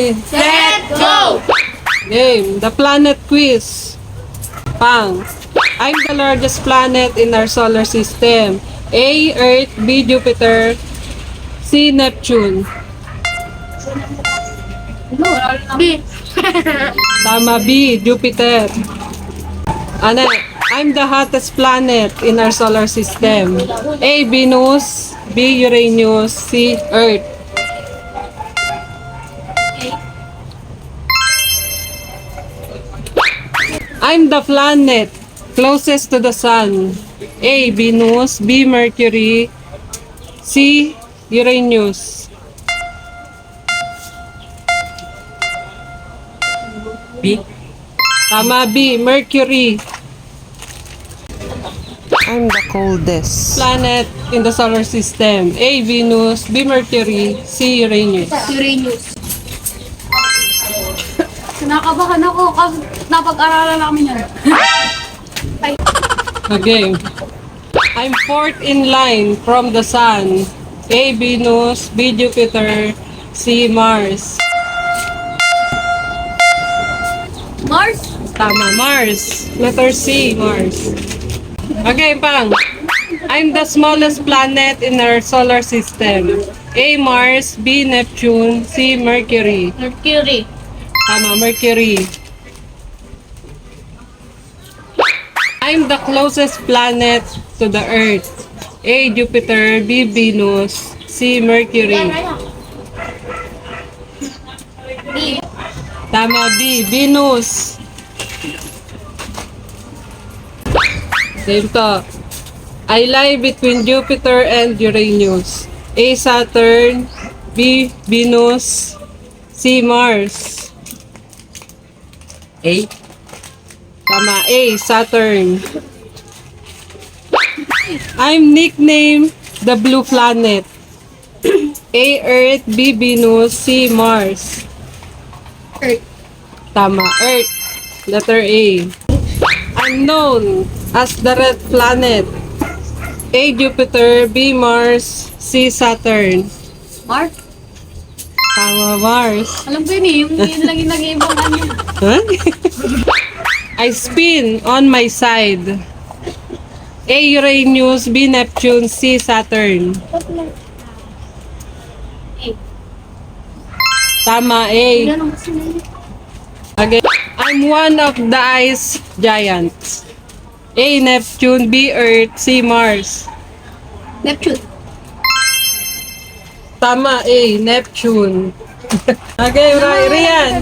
Ready? Set, go! Game. The planet quiz. Pang. I'm the largest planet in our solar system. A. Earth. B. Jupiter. C. Neptune. B. Tama. B. Jupiter. Ano? I'm the hottest planet in our solar system. A. Venus. B. Uranus. C. Earth. I'm the planet closest to the sun. A. Venus. B. Mercury. C. Uranus. B. Tama. B. Mercury. I'm the coldest planet in the solar system. A. Venus. B. Mercury. C. Uranus. Uranus. Kinakabahan ako kasi napag-aralan namin yan. Okay. I'm fourth in line from the sun. A. Venus. B. Jupiter. C. Mars. Mars? Tama, Mars. Letter C, Mars. Okay, Pang. I'm the smallest planet in our solar system. A. Mars. B. Neptune. C. Mercury. Mercury. Tama, Mercury. I'm the closest planet to the Earth. A. Jupiter. B. Venus. C. Mercury. B. Tama, B. Venus. Same to. I lie between Jupiter and Uranus. A. Saturn. B. Venus. C. Mars. A. Tama, A. Saturn. I'm nicknamed the Blue Planet. A. Earth. B. Venus. C. Mars. Earth. Tama, Earth. Letter A. I'm known as the Red Planet. A. Jupiter. B. Mars. C. Saturn. Mars? Tama, Mars. Alam ko yun eh, yung lagi nag-iibang ano. Huh? I spin on my side. A. Uranus. B. Neptune. C. Saturn. Tama, A. Ganun kasi na yun. Okay. I'm one of the ice giants. A. Neptune. B. Earth. C. Mars. Neptune. Tama, A. Neptune. Okay, right, Rian.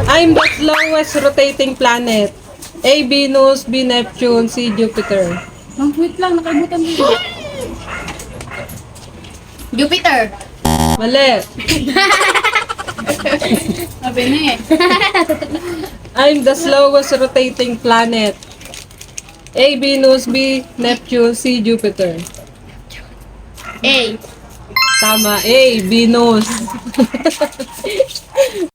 I'm the slowest rotating planet. A. Venus. B. Neptune. C. Jupiter. Oh, wait lang, nakalimutan mo yun. Jupiter. Mali. Sabi na eh. I'm the slowest rotating planet. A. Venus. B. Neptune. C. Jupiter. A. Tama, A. Venus.